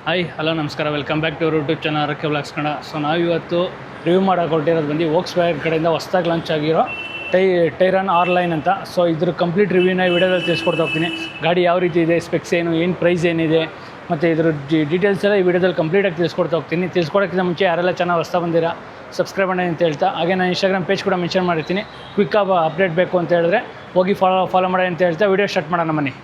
Hi hello ನಮಸ್ಕಾರ, welcome back to YouTube channel R K vlogs Kannada. So ನಾವಿವತ್ತು review ಮಾಡೋಕೆ ಹೊರಟಿರೋದು ಬಂದು ವೋಕ್ಸ್ವ್ಯಾಗನ್ ಕಡೆಯಿಂದ ಹೊಸದಾಗಿ ಲಾಂಚ್ ಆಗಿರೋ ಟೈರಾನ್ ಆರ್ ಲೈನ್ ಅಂತ. ಸೊ ಇದ್ರ ಕಂಪ್ಲೀಟ್ ರಿವ್ಯೂನ ಈ ವಿಡಿಯೋದಲ್ಲಿ ತಿಳಿಸ್ಕೊಡ್ತಾ ಹೋಗ್ತೀನಿ. ಗಾಡಿ ಯಾವ ರೀತಿ ಇದೆ, ಸ್ಪೆಕ್ಸ್ ಏನು ಪ್ರೈಸ್ ಏನಿದೆ ಮತ್ತು ಇದ್ರ ಡೀಟೇಲ್ಸ್ ಎಲ್ಲ ಈ ವಿಡಿಯೋದಲ್ಲಿ ಕಂಪ್ಲೀಟಾಗಿ ತಿಳಿಸ್ಕೊಡ್ತಾ ಹೋಗ್ತೀನಿ. ತಿಳಿಸ್ಕೊಡೋಕ್ಕಿಂತ ಮುಂಚೆ ಯಾರೆಲ್ಲ ಚಾನಲ್ ಹೊಸ್ತಾ ಬಂದಿರಾ ಸಬ್ಸ್ಕ್ರೈಬ್ ಮಾಡಿ ಅಂತ ಹೇಳ್ತಾ, ಹಾಗೆ ನಾನು ಇನ್ಸ್ಟಾಗ್ರಾಮ್ ಪೇಜ್ ಕೂಡ ಮೆನ್ಷನ್ ಮಾಡಿರ್ತೀನಿ. ಕ್ವಿಕ್ಕಾಗಿ ಅಪ್ಡೇಟ್ ಬೇಕು ಅಂತ ಹೇಳಿದ್ರೆ ಹೋಗಿ ಫಾಲೋ ಮಾಡಿ ಅಂತ ಹೇಳ್ತಾ ವಿಡಿಯೋ ಸ್ಟಾರ್ಟ್ ಮಾಡೋಣ ಬನ್ನಿ.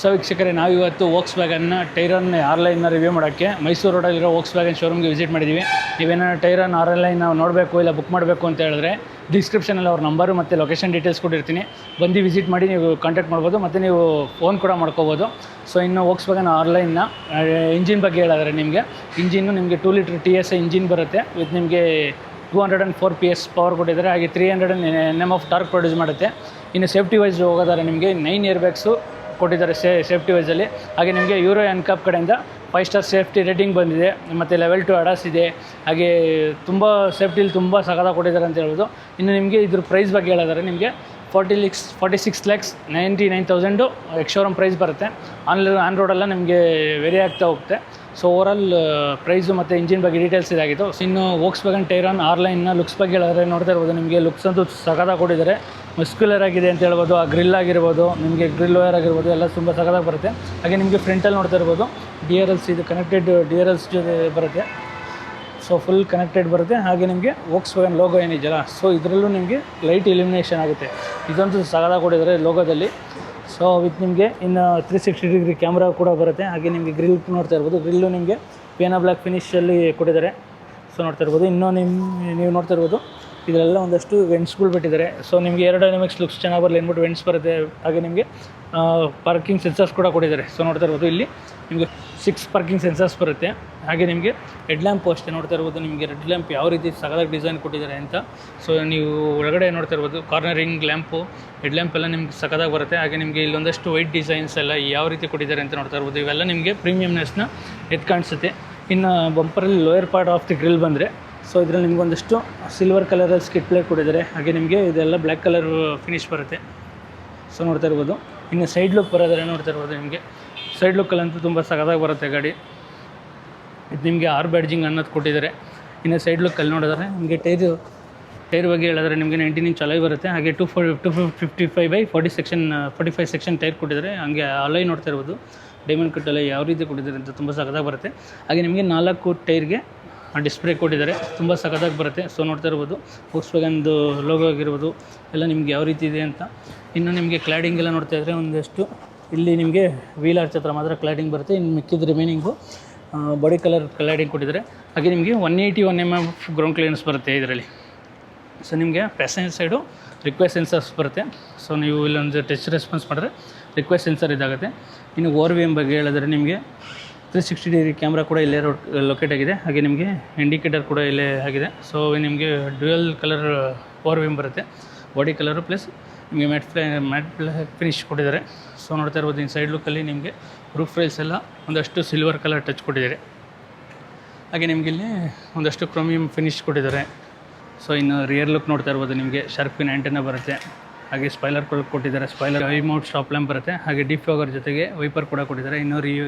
ಸೊ ವೀಕ್ಷಕರೇ, ನಾವಿವತ್ತು ವೋಕ್ಸ್ವ್ಯಾಗನ್ನ ಟೈರಾನ್ ಆರ್-ಲೈನ್ನ ರಿವ್ಯೂ ಮಾಡೋಕ್ಕೆ ಮೈಸೂರು ರೋಡಲ್ಲಿರೋ ವೋಕ್ಸ್ವ್ಯಾಗನ್ ಶೋರೂಮ್ಗೆ ವಿಸಿಟ್ ಮಾಡಿದ್ದೀವಿ. ನೀವೇನಾದ್ರು ಟೈರಾನ್ ಆರ್-ಲೈನ್ ನಾವು ನೋಡಬೇಕು ಇಲ್ಲ ಬುಕ್ ಮಾಡಬೇಕು ಅಂತ ಹೇಳಿದ್ರೆ ಡಿಸ್ಕ್ರಿಪ್ಷನಲ್ಲಿ ಅವ್ರ ನಂಬರು ಮತ್ತು ಲೊಕೇಶನ್ ಡೀಟೇಲ್ಸ್ ಕೊಟ್ಟಿರ್ತೀನಿ. ಬಂದು ವಿಸಿಟ್ ಮಾಡಿ ನೀವು ಕಾಂಟ್ಯಾಕ್ಟ್ ಮಾಡ್ಬೋದು ಮತ್ತು ನೀವು ಫೋನ್ ಕೂಡ ಮಾಡ್ಕೋಬೋದು. ಸೊ ಇನ್ನು ವೋಕ್ಸ್ವ್ಯಾಗನ್ ಆರ್-ಲೈನ್ನ ಇಂಜಿನ್ ಬಗ್ಗೆ ಹೇಳಿದ್ರೆ ಇಂಜಿನ್ನು ನಿಮಗೆ 2 ಲೀಟರ್ TSI ಇಂಜಿನ್ ಬರುತ್ತೆ. ವಿತ್ ನಿಮಗೆ 204 PS ಪವರ್ ಕೊಟ್ಟಿದ್ದಾರೆ. ಹಾಗೆ 300 Nm ಟಾರ್ಕ್ ಪ್ರೊಡ್ಯೂಸ್ ಮಾಡುತ್ತೆ. ಇನ್ನು ಸೇಫ್ಟಿ ವೈಸ್ ಹೋಗೋದಾದ್ರೆ ನಿಮಗೆ 9 ಏರ್ ಬ್ಯಾಗ್ಸು ಕೊಟ್ಟಿದ್ದಾರೆ ಸೇಫ್ಟಿ ವೈಸಲ್ಲಿ. ಹಾಗೆ ನಿಮಗೆ ಯೂರೋ NCAP ಕಡೆಯಿಂದ 5 ಸ್ಟಾರ್ ಸೇಫ್ಟಿ ರೇಟಿಂಗ್ ಬಂದಿದೆ ಮತ್ತು ಲೆವೆಲ್ 2 ADAS ಇದೆ. ಹಾಗೆ ತುಂಬ ಸೇಫ್ಟಿಲಿ ತುಂಬ ಸಖತ್ತಾಗಿ ಕೊಟ್ಟಿದ್ದಾರೆ ಅಂತ ಹೇಳ್ಬೋದು. ಇನ್ನು ನಿಮಗೆ ಇದ್ರ ಪ್ರೈಸ್ ಬಗ್ಗೆ ಹೇಳಿದ್ರೆ ನಿಮಗೆ 46,99,000 ಎಕ್ಸ್ ಶೋರೂಮ್ ಪ್ರೈಸ್ ಬರುತ್ತೆ. ಆನ್ ರೋಡೆಲ್ಲ ನಿಮಗೆ ವೇರಿ ಆಗ್ತಾ ಹೋಗುತ್ತೆ. ಸೊ ಓವರಾಲ್ ಪ್ರೈಸು ಮತ್ತು ಇಂಜಿನ್ ಬಗ್ಗೆ ಡೀಟೇಲ್ಸ್ ಇದಾಗಿತ್ತು. ಇನ್ನು ವೋಕ್ಸ್ವ್ಯಾಗನ್ ಟೈರಾನ್ ಆರ್-ಲೈನ್ನ ಲುಕ್ಸ್ ಬಗ್ಗೆ ಹೇಳಿದ್ರೆ ನೋಡ್ತಾ ಇರ್ಬೋದು, ನಿಮಗೆ ಲುಕ್ಸ್ ಅಂತೂ ಸಖತ್ತಾಗಿ ಕೊಟ್ಟಿದ್ದಾರೆ. ಮಸ್ಕ್ಯುಲರ್ ಆಗಿದೆ ಅಂತ ಹೇಳ್ಬೋದು. ಆ ಗ್ರಿಲ್ ಆಗಿರ್ಬೋದು, ನಿಮಗೆ ಗ್ರಿಲ್ ವೈರ್ ಆಗಿರ್ಬೋದು, ಎಲ್ಲ ತುಂಬ ಸಖತ್ತಾಗಿ ಬರುತ್ತೆ. ಹಾಗೆ ನಿಮಗೆ ಫ್ರಂಟಲ್ಲಿ ನೋಡ್ತಾ ಇರ್ಬೋದು DRLs, ಇದು ಕನೆಕ್ಟೆಡ್ DRLs ಜೊತೆ ಬರುತ್ತೆ. ಸೊ ಫುಲ್ ಕನೆಕ್ಟೆಡ್ ಬರುತ್ತೆ. ಹಾಗೆ ನಿಮಗೆ ವೋಕ್ಸ್ವ್ಯಾಗನ್ ಲೋಗೋ ಏನಿದೆಯಲ್ಲ, ಸೊ ಇದರಲ್ಲೂ ನಿಮಗೆ ಲೈಟ್ ಇಲ್ಯುಮಿನೇಷನ್ ಆಗುತ್ತೆ. ಇದಂತೂ ಸಖತ್ತಾಗಿ ಕೊಟ್ಟಿದ್ದಾರೆ ಲೋಗೋದಲ್ಲಿ. ಸೊ ವಿತ್ ನಿಮಗೆ ಇನ್ನು 360 ಡಿಗ್ರಿ ಕ್ಯಾಮ್ರಾ ಕೂಡ ಬರುತ್ತೆ. ಹಾಗೆ ನಿಮಗೆ ಗ್ರಿಲ್ ನೋಡ್ತಾ ಇರ್ಬೋದು, ಗ್ರಿಲ್ಲು ನಿಮಗೆ ಪಿಯಾನೋ ಬ್ಲ್ಯಾಕ್ ಫಿನಿಷಲ್ಲಿ ಕೊಟ್ಟಿದ್ದಾರೆ. ಸೊ ನೋಡ್ತಾ ಇರ್ಬೋದು. ಇನ್ನೂ ನೀವು ನೋಡ್ತಾ ಇರ್ಬೋದು ಇದರೆಲ್ಲ ಒಂದಷ್ಟು ವೆಂಟ್ಸ್ಗಳು ಬಿಟ್ಟಿದ್ದಾರೆ. ಸೊ ನಿಮಗೆ ಏರೋಡೈನಮಿಕ್ಸ್ ಲುಕ್ಸ್ ಚೆನ್ನಾಗಿ ಬರಲಿ ಅಂದ್ಬಿಟ್ಟು ವೆಂಟ್ಸ್ ಬರುತ್ತೆ. ಹಾಗೆ ನಿಮಗೆ ಪಾರ್ಕಿಂಗ್ ಸೆನ್ಸರ್ಸ್ ಕೂಡ ಕೊಟ್ಟಿದ್ದಾರೆ. ಸೊ ನೋಡ್ತಾ ಇರ್ಬೋದು ಇಲ್ಲಿ ನಿಮಗೆ 6 ಪಾರ್ಕಿಂಗ್ ಸೆನ್ಸರ್ಸ್ ಬರುತ್ತೆ. ಹಾಗೆ ನಿಮಗೆ ಹೆಡ್ ಲ್ಯಾಂಪು ಅಷ್ಟೇ ನೋಡ್ತಾ ಇರ್ಬೋದು. ನಿಮಗೆ ರೆಡ್ ಲ್ಯಾಂಪ್ ಯಾವ ರೀತಿ ಸಗದಾಗಿ ಡಿಸೈನ್ ಕೊಟ್ಟಿದ್ದಾರೆ ಅಂತ. ಸೊ ನೀವು ಒಳಗಡೆ ನೋಡ್ತಾ ಇರ್ಬೋದು ಕಾರ್ನರಿಂಗ್ ಲ್ಯಾಂಪು, ಹೆಡ್ ಲ್ಯಾಂಪ್ ಎಲ್ಲ ನಿಮ್ಗೆ ಸಖತ್ತಾಗಿ ಬರುತ್ತೆ. ಹಾಗೆ ನಿಮಗೆ ಇಲ್ಲೊಂದಷ್ಟು ವೈಟ್ ಡಿಸೈನ್ಸ್ ಎಲ್ಲ ಯಾವ ರೀತಿ ಕೊಟ್ಟಿದ್ದಾರೆ ಅಂತ ನೋಡ್ತಾ ಇರ್ಬೋದು. ಇವೆಲ್ಲ ನಿಮಗೆ ಪ್ರೀಮಿಯಮ್ನೆಸ್ನ ಎದ್ದು ಕಾಣಿಸುತ್ತೆ. ಇನ್ನು ಬಂಪರಲ್ಲಿ lower part of the grille ಬಂದರೆ, ಸೊ ಇದರಲ್ಲಿ ನಿಮಗೊಂದಷ್ಟು ಸಿಲ್ವರ್ ಕಲರಲ್ಲಿ ಸ್ಕಿಟ್ ಪ್ಲೇಟ್ ಕೊಟ್ಟಿದ್ದಾರೆ. ಹಾಗೆ ನಿಮಗೆ ಇದೆಲ್ಲ ಬ್ಲ್ಯಾಕ್ ಕಲರ್ ಫಿನಿಶ್ ಬರುತ್ತೆ. ಸೊ ನೋಡ್ತಾ ಇರ್ಬೋದು. ಇನ್ನು ಸೈಡ್ ಲುಕ್ ಬರೋದ್ರೆ ನೋಡ್ತಾ ಇರ್ಬೋದು, ನಿಮಗೆ ಸೈಡ್ ಲುಕ್ಕಲ್ಲಂತೂ ತುಂಬ ಸಖತ್ತಾಗಿ ಬರುತ್ತೆ ಗಾಡಿ. ಇದು ನಿಮಗೆ ಆರ್ ಬ್ಯಾಡ್ಜಿಂಗ್ ಅನ್ನೋದು ಕೊಟ್ಟಿದ್ದಾರೆ. ಇನ್ನು ಸೈಡ್ ಲುಕ್ಕಲ್ಲಿ ನೋಡಿದ್ರೆ ನಿಮಗೆ ಟೈರ್ ಬಗ್ಗೆ ಹೇಳಿದ್ರೆ ನಿಮಗೆ 19 ಇಂಚ್ ಅಲಾಯ್ ಬರುತ್ತೆ. ಹಾಗೆ 255/40 ಸೆಕ್ಷನ್ ಟೈರ್ ಕೊಟ್ಟಿದ್ದಾರೆ. ಹಾಗೆ ಅಲಾಯ್ ನೋಡ್ತಾ ಇರ್ಬೋದು, ಡೈಮಂಡ್ ಕಟ್ ಅಲಾಯ್ ಯಾವ ರೀತಿ ಕೊಟ್ಟಿದ್ದಾರೆ ಅಂತ ತುಂಬ ಸಖತ್ತಾಗಿ ಬರುತ್ತೆ. ಹಾಗೆ ನಿಮಗೆ 4 ಟೈರ್ಗೆ ಡಿಸ್ಪ್ಲೇ ಕೊಟ್ಟಿದ್ದಾರೆ, ತುಂಬ ಸಖತ್ತಾಗಿ ಬರುತ್ತೆ. ಸೊ ನೋಡ್ತಾ ಇರ್ಬೋದು ವೋಕ್ಸ್ವ್ಯಾಗನ್ದು ಲೋಗೋ ಆಗಿರ್ಬೋದು ಎಲ್ಲ ನಿಮ್ಗೆ ಯಾವ ರೀತಿ ಇದೆ ಅಂತ. ಇನ್ನು ನಿಮಗೆ ಕ್ಲಾಡಿಂಗ್ ಎಲ್ಲ ನೋಡ್ತಾ ಇದ್ದರೆ ಒಂದಷ್ಟು ಇಲ್ಲಿ ನಿಮಗೆ ವೀಲ್ ಆರ್ಚ್ ಹತ್ರ ಮಾತ್ರ ಕ್ಲಾಡಿಂಗ್ ಬರುತ್ತೆ. ಇನ್ನು ಮಿಕ್ಕಿದ ರಿಮೈನಿಂಗು ಬಾಡಿ ಕಲರ್ ಕ್ಲಾಡಿಂಗ್ ಕೊಟ್ಟಿದ್ದಾರೆ. ಹಾಗೆ ನಿಮಗೆ 181 mm ಗ್ರೌಂಡ್ ಕ್ಲಿಯರೆನ್ಸ್ ಬರುತ್ತೆ ಇದರಲ್ಲಿ. ಸೊ ನಿಮಗೆ ಪ್ಯಾಸೆಂಜರ್ ಸೈಡು ರಿಕ್ವೆಸ್ಟ್ ಸೆನ್ಸರ್ಸ್ ಬರುತ್ತೆ. ಸೊ ನೀವು ಇಲ್ಲೊಂದು ಟಚ್ ರೆಸ್ಪಾನ್ಸ್ ಮಾಡಿದ್ರೆ ರಿಕ್ವೆಸ್ಟ್ ಸೆನ್ಸರ್ ಇದಾಗುತ್ತೆ. ಇನ್ನು ORVM ಬಗ್ಗೆ ಹೇಳಿದ್ರೆ ನಿಮಗೆ 360 ಡಿಗ್ರಿ ಕ್ಯಾಮ್ರಾ ಕೂಡ ಇಲ್ಲೇ ಲೊಕೇಟ್ ಆಗಿದೆ. ಹಾಗೆ ನಿಮಗೆ ಇಂಡಿಕೇಟರ್ ಕೂಡ ಇಲ್ಲೇ ಆಗಿದೆ. ಸೊ ನಿಮಗೆ ಡ್ಯುಯಲ್ ಕಲರ್ ORVM ಬರುತ್ತೆ. ಬಾಡಿ ಕಲರು ಪ್ಲಸ್ ನಿಮಗೆ ಮ್ಯಾಟ್ ಬ್ಲ್ಯಾಕ್ ಫಿನಿಶ್ ಕೊಟ್ಟಿದ್ದಾರೆ. ಸೊ ನೋಡ್ತಾ ಇರ್ಬೋದು ಇನ್ನು ಸೈಡ್ ಲುಕ್ಕಲ್ಲಿ ನಿಮಗೆ ರೂಫ್ ರೈಲ್ಸ್ ಎಲ್ಲ ಒಂದಷ್ಟು ಸಿಲ್ವರ್ ಕಲರ್ ಟಚ್ ಕೊಟ್ಟಿದ್ದಾರೆ. ಹಾಗೆ ನಿಮಗೆ ಇಲ್ಲಿ ಒಂದಷ್ಟು ಕ್ರೋಮಿಯಂ ಫಿನಿಶ್ ಕೊಟ್ಟಿದ್ದಾರೆ. ಸೊ ಇನ್ನು ರಿಯರ್ ಲುಕ್ ನೋಡ್ತಾ ಇರ್ಬೋದು, ನಿಮಗೆ ಶಾರ್ಪಿನ್ ಆ್ಯಂಟೆನಾ ಬರುತ್ತೆ. ಹಾಗೆ ಸ್ಪಾಯ್ಲರ್ ಕೂಡ ಕೊಟ್ಟಿದ್ದಾರೆ. Spoiler I Mount stop lamp ಬರುತ್ತೆ. ಹಾಗೆ ಡೀಪ್ ಫಾಗರ್ ಜೊತೆಗೆ ವೈಪರ್ ಕೂಡ ಕೊಟ್ಟಿದ್ದಾರೆ. ಇನ್ನು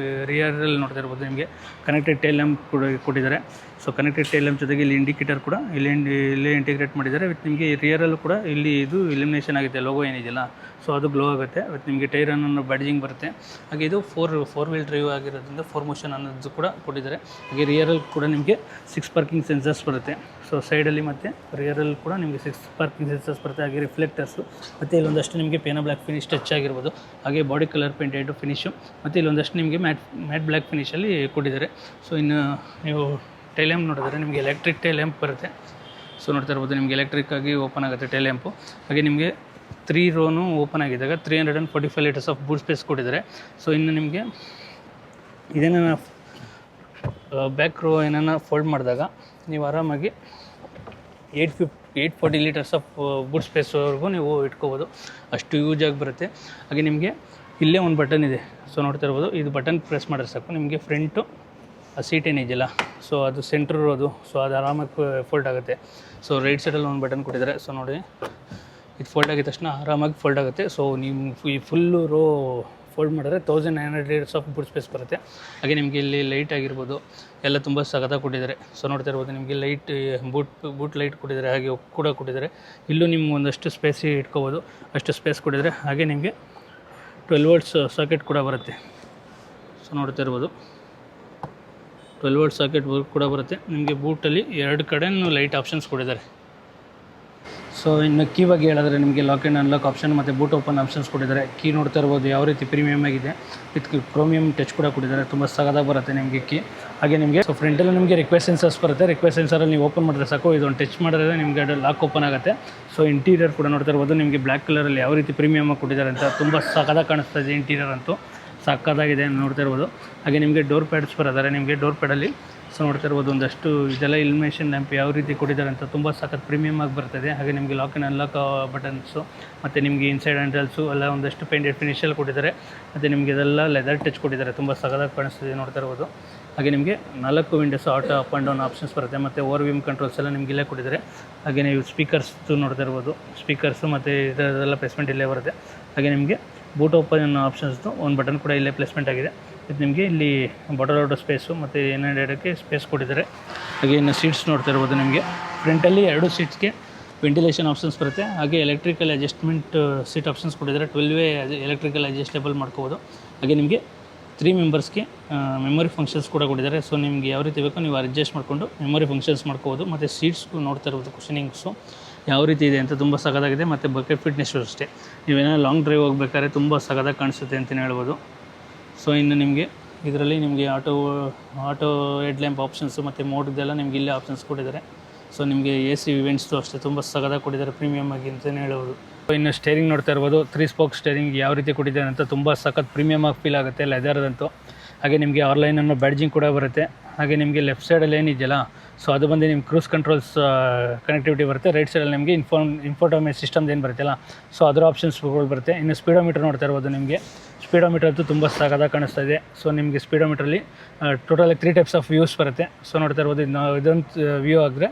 ರಿಯರಲ್ಲಿ ನೋಡ್ತಾ ಇರ್ಬೋದು ನಿಮಗೆ ಕನೆಕ್ಟೆಡ್ ಟೈಲ್ ಲ್ಯಾಂಪ್ ಕೂಡ ಕೊಟ್ಟಿದ್ದಾರೆ. ಸೊ ಕನೆಕ್ಟೆಡ್ ಟೈಲ್ ಲ್ಯಾಂಪ್ ಜೊತೆಗೆ ಇಲ್ಲಿ ಇಂಡಿಕೇಟರ್ ಕೂಡ ಇಲ್ಲೇ ಇಂಟಿಗ್ರೇಟ್ ಮಾಡಿದ್ದಾರೆ. ವಿತ್ ನಿಮಗೆ ರಿಯರಲ್ಲೂ ಕೂಡ ಇಲ್ಲಿ ಇದು ಇಲ್ಯುಮಿನೇಷನ್ ಆಗುತ್ತೆ, ಲೋಗೋ ಏನಿದೆಯಲ್ಲ, ಸೊ ಅದು ಗ್ಲೋ ಆಗುತ್ತೆ. ವಿತ್ ನಿಮಗೆ ಟೈರ್ ಅನ್ನೋ ಬ್ಯಾಡ್ಜಿಂಗ್ ಬರುತ್ತೆ. ಹಾಗೆ ಇದು ಫೋರ್ ವೀಲ್ ಡ್ರೈವ್ ಆಗಿರೋದ್ರಿಂದ 4 ಮೋಷನ್ ಅನ್ನೋದು ಕೂಡ ಕೊಟ್ಟಿದ್ದಾರೆ. ಹಾಗೆ ರಿಯರಲ್ಲಿ ಕೂಡ ನಿಮಗೆ 6 ಪಾರ್ಕಿಂಗ್ ಸೆನ್ಸರ್ಸ್ ಬರುತ್ತೆ. ಸೊ ಸೈಡಲ್ಲಿ ಮತ್ತು ರಿಯರಲ್ಲಿ ಕೂಡ ನಿಮಗೆ 6 ಪಾರ್ಕಿಂಗ್ ಸೆನ್ಸರ್ಸ್ ಬರುತ್ತೆ. ಹಾಗೆ ರಿಫ್ಲೆಕ್ಟರ್ಸು ಮತ್ತು ಇಲ್ಲೊಂದಷ್ಟು ನಿಮಗೆ ಪಿಯಾನೋ ಬ್ಲ್ಯಾಕ್ ಫಿನಿಶ್ ಟಚ್ ಆಗಿರ್ಬೋದು. ಹಾಗೆ ಬಾಡಿ ಕಲರ್ ಪೇಂಟೆಡ್ ಫಿನಿಶು ಮತ್ತು ಇಲ್ಲೊಂದಷ್ಟು ನಿಮಗೆ ಮ್ಯಾಟ್ ಬ್ಲ್ಯಾಕ್ ಫಿನಿಷಲ್ಲಿ ಕೊಟ್ಟಿದ್ದಾರೆ. ಸೊ ಇನ್ನು ನೀವು ಟೈಲ್ ಲ್ಯಾಂಪ್ ನೋಡಿದ್ರೆ ನಿಮಗೆ ಎಲೆಕ್ಟ್ರಿಕ್ ಟೈಲ್ ಲ್ಯಾಂಪ್ ಬರುತ್ತೆ. ಸೊ ನೋಡ್ತಾ ಇರ್ಬೋದು ನಿಮಗೆ ಎಲೆಕ್ಟ್ರಿಕ್ ಆಗಿ ಓಪನ್ ಆಗುತ್ತೆ ಟೈಲ್ ಲ್ಯಾಂಪು. ಹಾಗೆ ನಿಮಗೆ 3 ರೋನು ಓಪನ್ ಆಗಿದ್ದಾಗ 345 ಲೀಟರ್ಸ್ ಆಫ್ ಬೂಟ್ ಸ್ಪೇಸ್ ಕೊಟ್ಟಿದ್ದಾರೆ. ಸೊ ಇನ್ನು ನಿಮಗೆ ಇದೇನ ಬ್ಯಾಕ್ ರೋ ಏನನ್ನ ಫೋಲ್ಡ್ ಮಾಡಿದಾಗ ನೀವು ಆರಾಮಾಗಿ 840 ಲೀಟರ್ಸ್ ಆಫ್ ಬೂಟ್ ಸ್ಪೇಸ್ವರೆಗೂ ನೀವು ಇಟ್ಕೋಬೋದು. ಅಷ್ಟು ಯೂಸ್ ಆಗಿ ಬರುತ್ತೆ. ಹಾಗೆ ನಿಮಗೆ ಇಲ್ಲೇ ಒಂದು ಬಟನ್ ಇದೆ. ಸೊ ನೋಡ್ತಾ ಇರ್ಬೋದು, ಇದು ಬಟನ್ ಪ್ರೆಸ್ ಮಾಡಿದ್ರೆ ಸಾಕು ನಿಮಗೆ ಫ್ರಂಟು ಸೀಟ್ ಏನಿದೆಯಲ್ಲ, ಸೊ ಅದು ಸೆಂಟ್ರ್ ಇರೋದು, ಸೊ ಅದು ಆರಾಮಾಗಿ ಫೋಲ್ಡ್ ಆಗುತ್ತೆ. ಸೊ ರೈಟ್ ಸೈಡಲ್ಲಿ ಒಂದು ಬಟನ್ ಕೊಟ್ಟಿದ್ದಾರೆ. ಸೊ ನೋಡಿ ಇದು ಫೋಲ್ಡ್ ಆಗಿದ ತಕ್ಷಣ ಆರಾಮಾಗಿ ಫೋಲ್ಡ್ ಆಗುತ್ತೆ. ಸೊ ನೀವು ಈ ಫುಲ್ಲು ರೋ ಫೋಲ್ಡ್ ಮಾಡಿದ್ರೆ 1900 ಲೀಟರ್ಸ್ ಆಫ್ ಬೂಟ್ ಸ್ಪೇಸ್ ಬರುತ್ತೆ. ಹಾಗೆ ನಿಮಗೆ ಇಲ್ಲಿ ಲೈಟ್ ಆಗಿರ್ಬೋದು ಎಲ್ಲ ತುಂಬ ಸಖತ್ತಾಗಿ ಕೊಟ್ಟಿದ್ದಾರೆ. ಸೊ ನೋಡ್ತಾ ಇರ್ಬೋದು ನಿಮಗೆ ಲೈಟ್ ಬೂಟ್ ಲೈಟ್ ಕೊಟ್ಟಿದ್ದಾರೆ, ಹಾಗೆ ಕೂಡ ಕೊಟ್ಟಿದ್ದಾರೆ. ಇಲ್ಲೂ ನಿಮ್ಗೆ ಒಂದಷ್ಟು ಸ್ಪೇಸ್ ಇಟ್ಕೋಬೋದು, ಅಷ್ಟು ಸ್ಪೇಸ್ ಕೊಟ್ಟಿದ್ದಾರೆ. ಹಾಗೆ ನಿಮಗೆ 12 ವೋಲ್ಟ್ಸ್ ಸಾಕೆಟ್ ಕೂಡ ಬರುತ್ತೆ. ಸೊ ನೋಡ್ತಾ ಇರ್ಬೋದು 12 ವೋಲ್ಟ್ ಸಾಕೆಟ್ ಕೂಡ ಬರುತ್ತೆ. ನಿಮಗೆ ಬೂಟಲ್ಲಿ 2 ಕಡೆನೂ ಲೈಟ್ ಆಪ್ಷನ್ಸ್ ಕೊಟ್ಟಿದ್ದಾರೆ. ಸೊ ಇನ್ನು ಕೀ ಬಗ್ಗೆ ಹೇಳಿದ್ರೆ ನಿಮಗೆ ಲಾಕ್ ಆ್ಯಂಡ್ ಅನ್ಲಾಕ್ ಆಪ್ಷನ್ ಮತ್ತು ಬೂಟ್ ಓಪನ್ ಆಪ್ಷನ್ಸ್ ಕೊಟ್ಟಿದ್ದಾರೆ. ಕೀ ನೋಡ್ತಾ ಇರ್ಬೋದು ಯಾವ ರೀತಿ ಪ್ರೀಮಿಯಮ್ ಆಗಿದೆ, ವಿತ್ ಕ್ರೋಮಿಯಮ್ ಟಚ್ ಕೂಡ ಕೊಟ್ಟಿದ್ದಾರೆ. ತುಂಬ ಸಗದಾಗಿ ಬರುತ್ತೆ ನಿಮಗೆ ಕೀ. ಹಾಗೆ ನಿಮಗೆ ಸೊ ಫ್ರಂಟಲ್ಲಿ ನಿಮಗೆ ರಿಕ್ವೆಸ್ಟ್ ಸೆನ್ಸರ್ಸ್ ಬರುತ್ತೆ. ರಿಕ್ವೆಸ್ಟ್ ಸೆನ್ಸರಲ್ಲಿ ನೀವು ಓಪನ್ ಮಾಡಿದ್ರೆ ಸಾಕು, ಇದೊಂದು ಟಚ್ ಮಾಡಿದ್ರೆ ನಿಮಗೆ ಅದು ಲಾಕ್ ಓಪನ್ ಆಗುತ್ತೆ. ಸೊ ಇಂಟೀರಿಯರ್ ಕೂಡ ನೋಡ್ತಾ ಇರ್ಬೋದು ನಿಮಗೆ ಬ್ಲ್ಯಾಕ್ ಕಲರಲ್ಲಿ ಯಾವ ರೀತಿ ಪ್ರೀಮಿಯಮ್ ಆಗಿ ಕೊಟ್ಟಿದ್ದಾರೆ ಅಂತ ತುಂಬ ಸಗದಾಗಿ ಕಾಣಿಸ್ತಾ ಇದೆ. ಇಂಟೀರಿಯರ್ ಅಂತೂ ಸಕ್ಕದಾಗಿದೆ ನೋಡ್ತಾ ಇರ್ಬೋದು. ಹಾಗೆ ನಿಮಗೆ ಡೋರ್ ಪ್ಯಾಡ್ಸ್ ಬರೋದಾರೆ. ನಿಮಗೆ ಡೋರ್ ಪ್ಯಾಡಲ್ಲಿ ಸೊ ನೋಡ್ತಾ ಇರ್ಬೋದು ಒಂದಷ್ಟು ಇದೆಲ್ಲ ಇಲ್ಯುಮಿನೇಷನ್ ಲ್ಯಾಂಪ್ ಯಾವ ರೀತಿ ಕೊಟ್ಟಿದ್ದಾರೆ ಅಂತ ತುಂಬ ಸಖತ್ ಪ್ರೀಮಿಯಮ್ ಆಗಿ ಬರ್ತದೆ. ಹಾಗೆ ನಿಮಗೆ ಲಾಕ್ ಆ್ಯಂಡ್ ಅನ್ಲಾಕ್ ಬಟನ್ಸು ಮತ್ತು ನಿಮಗೆ ಇನ್ಸೈಡ್ ಹ್ಯಾಂಡಲ್ಸು ಎಲ್ಲ ಒಂದಷ್ಟು ಪೇಂಟೆಡ್ ಫಿನಿಷಲ್ಲಿ ಕೊಟ್ಟಿದ್ದಾರೆ. ಮತ್ತು ನಿಮಗೆ ಇದೆಲ್ಲ ಲೆದರ್ ಟಚ್ ಕೊಟ್ಟಿದ್ದಾರೆ, ತುಂಬ ಸಖತ್ತಾಗಿ ಕಾಣಿಸ್ತಿದೆ ನೋಡ್ತಾ ಇರ್ಬೋದು. ಹಾಗೆ ನಿಮಗೆ 4 Windows auto up and down options ಬರುತ್ತೆ. ಮತ್ತು ಓವರ್ ವ್ಯೂಮ್ ಕಂಟ್ರೋಲ್ಸ್ ಎಲ್ಲ ನಿಮಗೆ ಇಲ್ಲೇ ಕೊಟ್ಟಿದ್ದಾರೆ. ಹಾಗೆ ನೀವು ಸ್ಪೀಕರ್ಸ್ದು ನೋಡ್ತಾ ಇರ್ಬೋದು, ಸ್ಪೀಕರ್ಸು ಮತ್ತು ಇದೆಲ್ಲ ಪ್ಲೇಸ್ಮೆಂಟ್ ಇಲ್ಲೇ ಬರುತ್ತೆ. ಹಾಗೆ ನಿಮಗೆ ಬೂಟ್ ಓಪನ್ ಆಪ್ಷನ್ಸ್ದು ಒಂದು ಬಟನ್ ಕೂಡ ಇಲ್ಲೇ ಪ್ಲೇಸ್ಮೆಂಟ್ ಆಗಿದೆ. ಇದು ನಿಮಗೆ ಇಲ್ಲಿ ಬಾಟಲ್ ಔಟ್ ಸ್ಪೇಸು ಮತ್ತು ಏನೇನು ಇಡೋಕ್ಕೆ ಸ್ಪೇಸ್ ಕೊಟ್ಟಿದ್ದಾರೆ. ಹಾಗೆ ಇನ್ನು ಸೀಟ್ಸ್ ನೋಡ್ತಾ ಇರ್ಬೋದು ನಿಮಗೆ ಫ್ರಂಟಲ್ಲಿ 2 ಸೀಟ್ಸ್ಗೆ ವೆಂಟಿಲೇಷನ್ ಆಪ್ಷನ್ಸ್ ಬರುತ್ತೆ. ಹಾಗೆ ಎಲೆಕ್ಟ್ರಿಕಲ್ ಅಡ್ಜಸ್ಟ್ಮೆಂಟ್ ಸೀಟ್ ಆಪ್ಷನ್ಸ್ ಕೊಟ್ಟಿದ್ದಾರೆ. 12 ವೇ ಎಲೆಕ್ಟ್ರಿಕಲ್ ಅಡ್ಜಸ್ಟೇಬಲ್ ಮಾಡ್ಕೋಬೋದು. ಹಾಗೆ ನಿಮಗೆ 3 ಮೆಂಬರ್ಸ್ಗೆ ಮೆಮೊರಿ ಫಂಕ್ಷನ್ಸ್ ಕೂಡ ಕೊಟ್ಟಿದ್ದಾರೆ. ಸೊ ನಿಮಗೆ ಯಾವ ರೀತಿ ಬೇಕೋ ನೀವು ಅಡ್ಜಸ್ಟ್ ಮಾಡಿಕೊಂಡು ಮೆಮೊರಿ ಫಂಕ್ಷನ್ಸ್ ಮಾಡ್ಕೋಬೋದು. ಮತ್ತು ಸೀಟ್ಸ್ಗೂ ನೋಡ್ತಾ ಇರ್ಬೋದು ಕುಷನಿಂಗ್ಸು ಯಾವ ರೀತಿ ಇದೆ ಅಂತ ತುಂಬ ಸಖತ್ತಾಗಿದೆ. ಮತ್ತು ಬಕೆಟ್ ಫಿಟ್ನೆಸ್ಸು ಅಷ್ಟೇ, ನೀವೇನೋ ಲಾಂಗ್ ಡ್ರೈವ್ ಹೋಗ್ಬೇಕಾದ್ರೆ ತುಂಬ ಸಖತ್ತಾಗಿ ಕಾಣಿಸುತ್ತೆ ಅಂತಲೇ ಹೇಳ್ಬೋದು. ಸೊ ಇನ್ನು ನಿಮಗೆ ಇದರಲ್ಲಿ ನಿಮಗೆ ಆಟೋ ಹೆಡ್ ಲ್ಯಾಂಪ್ ಆಪ್ಷನ್ಸು ಮತ್ತು ಮೋಡ್ದೆಲ್ಲ ನಿಮಗೆ ಇಲ್ಲೇ ಆಪ್ಷನ್ಸ್ ಕೊಟ್ಟಿದ್ದಾರೆ. ಸೊ ನಿಮಗೆ AC ಇವೆಂಟ್ಸ್ದು ಅಷ್ಟೇ ತುಂಬ ಸಖತ್ತಾಗಿ ಕೊಟ್ಟಿದ್ದಾರೆ ಪ್ರೀಮಿಯಮ್ ಆಗಿ ಅಂತಲೇ ಹೇಳ್ಬೋದು. ಸೊ ಇನ್ನು ಸ್ಟೇರಿಂಗ್ ನೋಡ್ತಾ ಇರ್ಬೋದು, 3 ಸ್ಪೋಕ್ ಸ್ಟೇರಿಂಗ್ ಯಾವ ರೀತಿ ಕೊಟ್ಟಿದ್ದಾರೆ ಅಂತ ತುಂಬ ಸಖತ್ ಪ್ರೀಮಿಯಮ್ ಆಗಿ ಫೀಲ್ ಆಗುತ್ತೆ ಲೆದರ್ದಂತೂ. ಹಾಗೆ ನಿಮಗೆ ಆನ್ಲೈನ್ ಅನ್ನೋ ಬ್ಯಾಡ್ಜಿಂಗ್ ಕೂಡ ಬರುತ್ತೆ. ಹಾಗೆ ನಿಮಗೆ ಲೆಫ್ಟ್ ಸೈಡಲ್ಲಿ ಏನಿದೆಯಲ್ಲ ಸೊ ಅದು ಬಂದು ನಿಮ್ಮ ಕ್ರೂಸ್ ಕಂಟ್ರೋಲ್ಸ್ ಕನೆಕ್ಟಿವಿಟಿ ಬರುತ್ತೆ. ರೈಟ್ ಸೈಡಲ್ಲಿ ನಿಮಗೆ ಇನ್ಫೋಟೈನ್ಮೆಂಟ್ ಸಿಸ್ಟಮ್ದು ಏನು ಬರುತ್ತಲ್ಲ ಸೊ ಅದರ ಆಪ್ಷನ್ಸ್ಗಳು ಬರುತ್ತೆ. ಇನ್ನು ಸ್ಪೀಡೋಮೀಟರ್ ನೋಡ್ತಾ ಇರ್ಬೋದು, ನಿಮಗೆ ಸ್ಪೀಡೋಮೀಟರ್ ಅಂತೂ ತುಂಬ ಸಖತ್ತಾಗಿ ಕಾಣಿಸ್ತಾ ಇದೆ. ಸೊ ನಿಮಗೆ ಸ್ಪೀಡೋಮೀಟ್ರಲ್ಲಿ ಟೋಟಲ್ 3 ಟೈಪ್ಸ್ ಆಫ್ ವ್ಯೂಸ್ ಬರುತ್ತೆ. ಸೊ ನೋಡ್ತಾ ಇರ್ಬೋದು, ಇದೊಂದು ವ್ಯೂ ಆದರೆ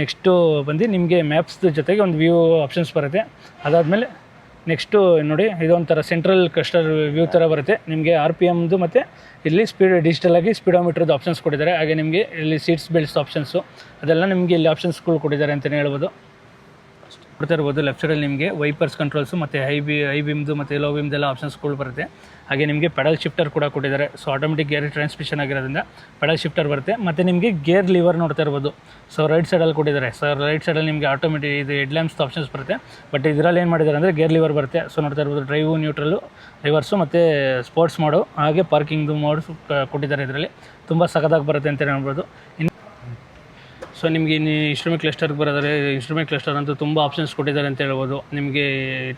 ನೆಕ್ಸ್ಟು ಬಂದು ನಿಮಗೆ ಮ್ಯಾಪ್ಸ್ದು ಜೊತೆಗೆ ಒಂದು ವ್ಯೂ ಆಪ್ಷನ್ಸ್ ಬರುತ್ತೆ. ಅದಾದಮೇಲೆ ನೆಕ್ಸ್ಟು ನೋಡಿ ಇದೊಂಥರ ಸೆಂಟ್ರಲ್ ಕ್ಲಸ್ಟರ್ ವ್ಯೂ ಥರ ಬರುತ್ತೆ. ನಿಮಗೆ RPMದು ಮತ್ತು ಇಲ್ಲಿ ಡಿಜಿಟಲಾಗಿ ಸ್ಪೀಡೋಮೀಟ್ರದ್ದು ಆಪ್ಷನ್ಸ್ ಕೊಟ್ಟಿದ್ದಾರೆ. ಹಾಗೆ ನಿಮಗೆ ಇಲ್ಲಿ ಸೀಟ್ಸ್ ಬೆಲ್ಟ್ಸ್ ಆಪ್ಷನ್ಸು ಅದೆಲ್ಲ ನಿಮಗೆ ಇಲ್ಲಿ ಆಪ್ಷನ್ಸ್ಗಳು ಕೊಟ್ಟಿದ್ದಾರೆ ಅಂತಲೇ ಹೇಳ್ಬೋದು. ಕೊಡ್ತಾ ಇರ್ಬೋದು ಲೆಫ್ಟ್ ಸೈಡಲ್ಲಿ ನಿಮಗೆ ವೈಪರ್ಸ್ ಕಂಟ್ರೋಲ್ಸು ಮತ್ತು ಹೈ ಬೀಮ್ದು ಮತ್ತು ಲೋ ಬೀಮ್ದೆಲ್ಲ ಆಪ್ಷನ್ಸ್ಗಳು ಬರುತ್ತೆ. ಹಾಗೆ ನಿಮಗೆ ಪೆಡಲ್ ಶಿಫ್ಟರ್ ಕೂಡ ಕೊಟ್ಟಿದ್ದಾರೆ. ಸೊ ಆಟೋಮೆಟಿಕ್ ಗೇರ್ ಟ್ರಾನ್ಸ್ಮಿಷನ್ ಆಗಿರೋದ್ರಿಂದ ಪೆಡಲ್ ಶಿಫ್ಟರ್ ಬರುತ್ತೆ. ಮತ್ತು ನಿಮಗೆ ಗೇರ್ ಲಿವರ್ ನೋಡ್ತಾ ಇರ್ಬೋದು. ಸೊ ರೈಟ್ ಸೈಡಲ್ಲಿ ಕೊಟ್ಟಿದ್ದಾರೆ. ಸೊ ರೈಟ್ ಸೈಡಲ್ಲಿ ನಿಮಗೆ ಆಟೋಮೆಟಿಕ್ ಇದು ಹೆಡ್ ಲ್ಯಾಂಪ್ಸ್ ಆಪ್ಷನ್ಸ್ ಬರುತ್ತೆ. ಬಟ್ ಇದರಲ್ಲಿ ಏನು ಮಾಡಿದ್ದಾರೆ ಅಂದರೆ ಗೇರ್ ಲಿವರ್ ಬರುತ್ತೆ. ಸೊ ನೋಡ್ತಾ ಇರ್ಬೋದು ಡ್ರೈವು, ನ್ಯೂಟ್ರಲ್ಲು, ರಿವರ್ಸು ಮತ್ತು ಸ್ಪೋರ್ಟ್ಸ್ ಮೋಡು, ಹಾಗೆ ಪಾರ್ಕಿಂಗ್ದು ಮೋಡ್ಸ್ ಕೊಟ್ಟಿದ್ದಾರೆ. ಇದರಲ್ಲಿ ತುಂಬ ಸಖತ್ತಾಗಿ ಬರುತ್ತೆ ಅಂತ ಹೇಳ್ಬೋದು. ಸೊ ನಿಮಗೆ ಇನ್ನು ಇನ್ಸ್ಟ್ರೂಮೆಂಟ್ ಕ್ಲಸ್ಟರ್ಗೆ ಬರೋದಾದ್ರೆ ಇನ್ಸ್ಟ್ರೂಮೆಂಟ್ ಕ್ಲಸ್ಟರ್ ಅಂತೂ ತುಂಬ ಆಪ್ಷನ್ಸ್ ಕೊಟ್ಟಿದ್ದಾರೆ ಅಂತ ಹೇಳ್ಬೋದು. ನಿಮಗೆ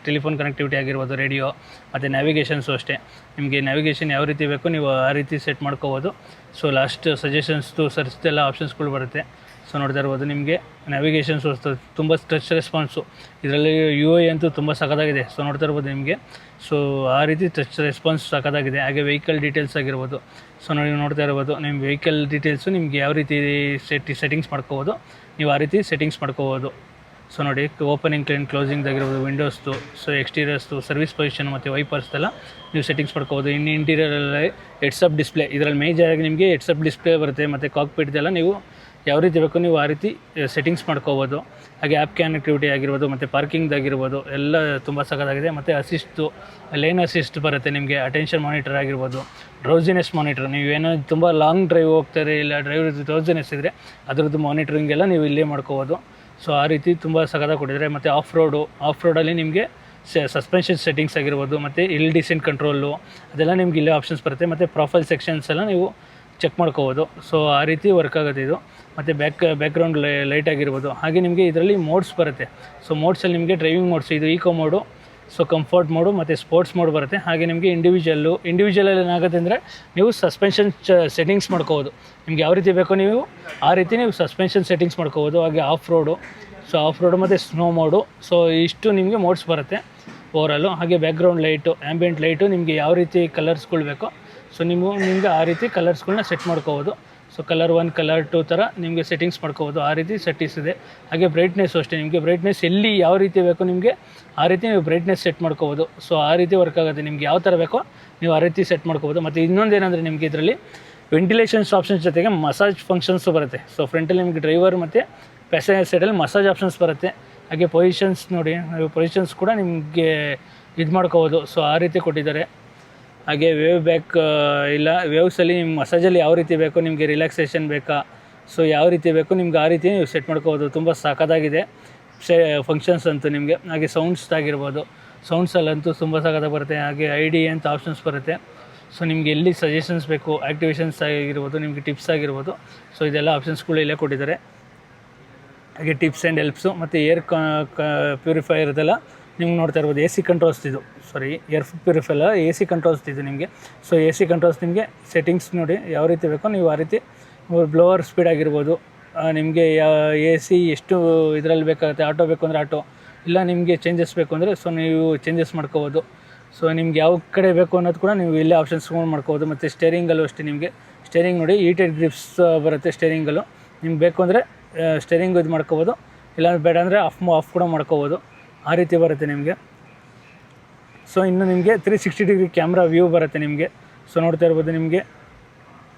ಟೆಲಿಫೋನ್ ಕನೆಕ್ಟಿವಿಟಿ ಆಗಿರ್ಬೋದು, ರೇಡಿಯೋ ಮತ್ತು ನ್ಯಾವಿಗೇಷನ್ಸು ಅಷ್ಟೇ. ನಿಮಗೆ ನ್ಯಾವಿಗೇಷನ್ ಯಾವ ರೀತಿ ಬೇಕೋ ನೀವು ಆ ರೀತಿ ಸೆಟ್ ಮಾಡ್ಕೋಬೋದು. ಸೊ ಲಾಸ್ಟ್ ಸಜೆಷನ್ಸ್ದು ಸರ್ಚ್ದೆಲ್ಲ ಆಪ್ಷನ್ಸ್ಗಳು ಬರುತ್ತೆ. ಸೊ ನೋಡ್ತಾ ಇರ್ಬೋದು ನಿಮಗೆ ನ್ಯಾವಿಗೇಷನ್ಸು ತುಂಬ ಟಚ್ ರೆಸ್ಪಾನ್ಸು ಇದರಲ್ಲಿ UI ಅಂತೂ ತುಂಬ ಸಖತ್ತಾಗಿದೆ. ಸೊ ನೋಡ್ತಾ ಇರ್ಬೋದು ನಿಮಗೆ ಸೊ ಆ ರೀತಿ ಟಚ್ ರೆಸ್ಪಾನ್ಸ್ ಸಖತ್ತಾಗಿದೆ. ಹಾಗೆ ವೆಹಿಕಲ್ ಡೀಟೇಲ್ಸ್ ಆಗಿರ್ಬೋದು. ಸೊ ನೀವು ನೋಡ್ತಾ ಇರ್ಬೋದು ನಿಮ್ಮ ವೆಹಿಕಲ್ ಡೀಟೇಲ್ಸು ನಿಮ್ಗೆ ಯಾವ ರೀತಿ ಸೆಟ್ಟಿಂಗ್ಸ್ ಮಾಡ್ಕೋಬೋದು, ನೀವು ಆ ರೀತಿ ಸೆಟ್ಟಿಂಗ್ಸ್ ಮಾಡ್ಕೋಬೋದು. ಸೊ ನೋಡಿ ಓಪನಿಂಗ್ ಕ್ಲೋಸಿಂಗ್ದಾಗಿರ್ಬೋದು, ವಿಂಡೋಸ್ದು, ಸೊ ಎಕ್ಸ್ಟೀರಿಯರ್ಸ್ದು, ಸರ್ವಿಸ್ ಪೊಸಿಷನ್ ಮತ್ತು ವೈಪರ್ಸ್ದೆಲ್ಲ ನೀವು ಸೆಟ್ಟಿಂಗ್ಸ್ ಮಾಡ್ಕೋಬೋದು. ಇನ್ನು ಇಂಟೀರಿಯರಲ್ಲಿ ಹೆಡ್ಸಪ್ ಡಿಸ್ಪ್ಲೇ, ಇದರಲ್ಲಿ ಮೇಜರಾಗಿ ನಿಮಗೆ ಹೆಡ್ಸಪ್ ಡಿಸ್ಪ್ಲೇ ಬರುತ್ತೆ. ಮತ್ತು ಕಾಕ್ಪಿಟ್ದೆಲ್ಲ ನೀವು ಯಾವ ರೀತಿ ಬೇಕೋ ನೀವು ಆ ರೀತಿ ಸೆಟ್ಟಿಂಗ್ಸ್ ಮಾಡ್ಕೋಬೋದು. ಹಾಗೆ ಆ್ಯಪ್ ಕನೆಕ್ಟಿವಿಟಿ ಆಗಿರ್ಬೋದು ಮತ್ತು ಪಾರ್ಕಿಂಗ್ದಾಗಿರ್ಬೋದು ಎಲ್ಲ ತುಂಬ ಸಖತ್ತಾಗಿದೆ. ಮತ್ತು ಅಸಿಸ್ಟು, ಲೈನ್ ಅಸಿಸ್ಟ್ ಬರುತ್ತೆ. ನಿಮಗೆ ಅಟೆನ್ಷನ್ ಮಾನಿಟರ್ ಆಗಿರ್ಬೋದು, ಡ್ರೌಸಿನೆಸ್ ಮಾನಿಟರ್, ನೀವೇನೋ ತುಂಬ ಲಾಂಗ್ ಡ್ರೈವ್ ಹೋಗ್ತಾರೆ ಇಲ್ಲ ಡ್ರೈವ್ ಡ್ರೌಸಿನೆಸ್ ಇದ್ದರೆ ಅದರದ್ದು ಮಾನಿಟರಿಂಗ್ ಎಲ್ಲ ನೀವು ಇಲ್ಲೇ ಮಾಡ್ಕೋಬೋದು. ಸೊ ಆ ರೀತಿ ತುಂಬ ಸಖತ್ತಾಗಿ ಕೊಟ್ಟಿದ್ದಾರೆ. ಮತ್ತು ಆಫ್ ರೋಡಲ್ಲಿ ನಿಮಗೆ ಸಸ್ಪೆನ್ಷನ್ ಸೆಟ್ಟಿಂಗ್ಸ್ ಆಗಿರ್ಬೋದು ಮತ್ತು ಹಿಲ್ ಡಿಸೆಂಟ್ ಕಂಟ್ರೋಲು ಅದೆಲ್ಲ ನಿಮ್ಗೆ ಇಲ್ಲೇ ಆಪ್ಷನ್ಸ್ ಬರುತ್ತೆ. ಮತ್ತು ಪ್ರೊಫೈಲ್ ಸೆಕ್ಷನ್ಸ್ ಎಲ್ಲ ನೀವು ಚೆಕ್ ಮಾಡ್ಕೋಬೋದು. ಸೊ ಆ ರೀತಿ ವರ್ಕ್ ಆಗುತ್ತೆ ಇದು. ಮತ್ತು ಬ್ಯಾಕ್ಗ್ರೌಂಡ್ ಲೈಟ್ ಆಗಿರ್ಬೋದು. ಹಾಗೆ ನಿಮಗೆ ಇದರಲ್ಲಿ ಮೋಡ್ಸ್ ಬರುತ್ತೆ. ಸೊ ಮೋಡ್ಸಲ್ಲಿ ನಿಮಗೆ ಡ್ರೈವಿಂಗ್ ಮೋಡ್ಸ್, ಇದು eco mode, so comfort mode ಮತ್ತು ಸ್ಪೋರ್ಟ್ಸ್ ಮೋಡ್ ಬರುತ್ತೆ. ಹಾಗೆ ನಿಮಗೆ ಇಂಡಿವಿಜುವಲಲ್ಲಿ ಏನಾಗುತ್ತೆ ಅಂದರೆ ನೀವು ಸಸ್ಪೆನ್ಷನ್ ಸೆಟ್ಟಿಂಗ್ಸ್ ಮಾಡ್ಕೋಬೋದು. ನಿಮ್ಗೆ ಯಾವ ರೀತಿ ಬೇಕೋ ನೀವು ಆ ರೀತಿ ನೀವು ಸಸ್ಪೆನ್ಷನ್ ಸೆಟ್ಟಿಂಗ್ಸ್ ಮಾಡ್ಕೋಬೋದು. ಹಾಗೆ ಆಫ್ ರೋಡು ಮತ್ತು ಸ್ನೋ ಮೋಡು, ಸೊ ಇಷ್ಟು ನಿಮಗೆ ಮೋಡ್ಸ್ ಬರುತ್ತೆ ಓವರಾಲು. ಹಾಗೆ ಬ್ಯಾಕ್ಗ್ರೌಂಡ್ ಲೈಟು, ಆ್ಯಂಬಿಯೆಂಟ್ ಲೈಟು ನಿಮಗೆ ಯಾವ ರೀತಿ ಕಲರ್ಸ್ಗಳು ಬೇಕೋ ಸೊ ನಿಮಗೆ ಆ ರೀತಿ ಕಲರ್ಸ್ಗಳನ್ನ ಸೆಟ್ ಮಾಡ್ಕೋಬೋದು. ಸೊ ಕಲರ್ 1 ಕಲರ್ 2 ಥರ ನಿಮಗೆ ಸೆಟ್ಟಿಂಗ್ಸ್ ಮಾಡ್ಕೋಬೋದು, ಆ ರೀತಿ ಸೆಟ್ಟಿಂಗ್ಸ್ ಇದೆ. ಹಾಗೆ ಬ್ರೈಟ್ನೆಸ್ಸು ಅಷ್ಟೇ, ನಿಮಗೆ ಬ್ರೈಟ್ನೆಸ್ ಎಲ್ಲಿ ಯಾವ ರೀತಿ ಬೇಕೋ ನಿಮಗೆ ಆ ರೀತಿ ನೀವು ಬ್ರೈಟ್ನೆಸ್ ಸೆಟ್ ಮಾಡ್ಕೋಬೋದು. ಸೊ ಆ ರೀತಿ ವರ್ಕ್ ಆಗುತ್ತೆ, ನಿಮ್ಗೆ ಯಾವ ಥರ ಬೇಕೋ ನೀವು ಆ ರೀತಿ ಸೆಟ್ ಮಾಡ್ಕೋಬೋದು. ಮತ್ತು ಇನ್ನೊಂದೇನೆಂದರೆ ನಿಮಗೆ ಇದರಲ್ಲಿ ವೆಂಟಿಲೇಷನ್ಸ್ ಆಪ್ಷನ್ಸ್ ಜೊತೆಗೆ ಮಸಾಜ್ ಫಂಕ್ಷನ್ಸು ಬರುತ್ತೆ. ಸೊ ಫ್ರಂಟಲ್ಲಿ ನಿಮಗೆ ಡ್ರೈವರ್ ಮತ್ತು ಪ್ಯಾಸೆಂಜರ್ ಸೈಡಲ್ಲಿ ಮಸಾಜ್ ಆಪ್ಷನ್ಸ್ ಬರುತ್ತೆ. ಹಾಗೆ ಪೊಸಿಷನ್ಸ್ ನೋಡಿ, ಪೊಸಿಷನ್ಸ್ ಕೂಡ ನಿಮಗೆ ಇದು ಮಾಡ್ಕೋಬೋದು. ಸೊ ಆ ರೀತಿ ಕೊಟ್ಟಿದ್ದಾರೆ. ಹಾಗೆ ವೇವ್ ಬ್ಯಾಕ್ ಇಲ್ಲ ವೇವ್ಸಲ್ಲಿ ನಿಮ್ಮ ಮಸಾಜಲ್ಲಿ ಯಾವ ರೀತಿ ಬೇಕೋ, ನಿಮಗೆ ರಿಲ್ಯಾಕ್ಸೇಷನ್ ಬೇಕಾ, ಸೊ ಯಾವ ರೀತಿ ಬೇಕೋ ನಿಮ್ಗೆ ಆ ರೀತಿ ನೀವು ಸೆಟ್ ಮಾಡ್ಕೋಬೋದು. ತುಂಬ ಸಖತ್ತಾಗಿದೆ ಫಂಕ್ಷನ್ಸ್ ಅಂತೂ ನಿಮಗೆ. ಹಾಗೆ ಸೌಂಡ್ಸ್ ಆಗಿರ್ಬೋದು, ಸೌಂಡ್ಸಲ್ಲಂತೂ ತುಂಬ ಸಖತ್ತಾಗಿ ಬರುತ್ತೆ. ಹಾಗೆ ID ಅಂತ ಆಪ್ಷನ್ಸ್ ಬರುತ್ತೆ. ಸೊ ನಿಮ್ಗೆ ಎಲ್ಲಿ ಸಜೆಷನ್ಸ್ ಬೇಕು, ಆ್ಯಕ್ಟಿವೇಷನ್ಸ್ ಆಗಿರ್ಬೋದು, ನಿಮಗೆ ಟಿಪ್ಸ್ ಆಗಿರ್ಬೋದು, ಸೊ ಇದೆಲ್ಲ ಆಪ್ಷನ್ಸ್ಗಳು ಇಲ್ಲೇ ಕೊಟ್ಟಿದ್ದಾರೆ. ಹಾಗೆ ಟಿಪ್ಸ್ ಆ್ಯಂಡ್ ಹೆಲ್ಪ್ಸು ಮತ್ತು ಏರ್ ಪ್ಯೂರಿಫೈಯರ್ದೆಲ್ಲ ನಿಮ್ಗೆ ನೋಡ್ತಾ ಇರ್ಬೋದು. AC ಕಂಟ್ರೋಲ್ಸ್ ಇದು, ಏರ್ ಪ್ಯೂರಿಫೈ ಅಲ್ಲ, AC ಕಂಟ್ರೋಲ್ಸ್ ಇದು ನಿಮಗೆ. ಸೊ AC ಕಂಟ್ರೋಲ್ಸ್ ನಿಮಗೆ ಸೆಟ್ಟಿಂಗ್ಸ್ ನೋಡಿ ಯಾವ ರೀತಿ ಬೇಕೋ ನೀವು ಆ ರೀತಿ. ಬ್ಲೋವರ್ ಸ್ಪೀಡ್ ಆಗಿರ್ಬೋದು, ನಿಮಗೆ AC ಎಷ್ಟು ಇದರಲ್ಲಿ ಬೇಕಾಗುತ್ತೆ, ಆಟೋ ಬೇಕು ಅಂದರೆ ಆಟೋ, ಇಲ್ಲ ನಿಮಗೆ ಚೇಂಜಸ್ ಬೇಕು ಅಂದರೆ ಸೊ ನೀವು ಚೇಂಜಸ್ ಮಾಡ್ಕೋಬೋದು. ಸೊ ನಿಮ್ಗೆ ಯಾವ ಕಡೆ ಬೇಕು ಅನ್ನೋದು ಕೂಡ ನೀವು ಇಲ್ಲೇ ಆಪ್ಷನ್ಸ್ಗಳು ಮಾಡ್ಕೋಬೋದು. ಮತ್ತು ಸ್ಟೇರಿಂಗಲ್ಲೂ ಅಷ್ಟೇ, ನಿಮಗೆ ಸ್ಟೇರಿಂಗ್ ನೋಡಿ ಹೀಟೆಡ್ ಗ್ರಿಪ್ಸ್ ಬರುತ್ತೆ ಸ್ಟೇರಿಂಗಲ್ಲೂ. ನಿಮ್ಗೆ ಬೇಕು ಅಂದರೆ ಸ್ಟೇರಿಂಗ್ ಇದು ಮಾಡ್ಕೋಬೋದು, ಇಲ್ಲಾಂದ್ರೆ ಬೇಡ ಅಂದರೆ ಆಫ್ ಕೂಡ ಮಾಡ್ಕೋಬೋದು, ಆ ರೀತಿ ಬರುತ್ತೆ ನಿಮಗೆ. ಸೊ ಇನ್ನು ನಿಮಗೆ 360 ಡಿಗ್ರಿ ಕ್ಯಾಮ್ರಾ ವ್ಯೂ ಬರುತ್ತೆ ನಿಮಗೆ. ಸೊ ನೋಡ್ತಾ ಇರ್ಬೋದು ನಿಮಗೆ.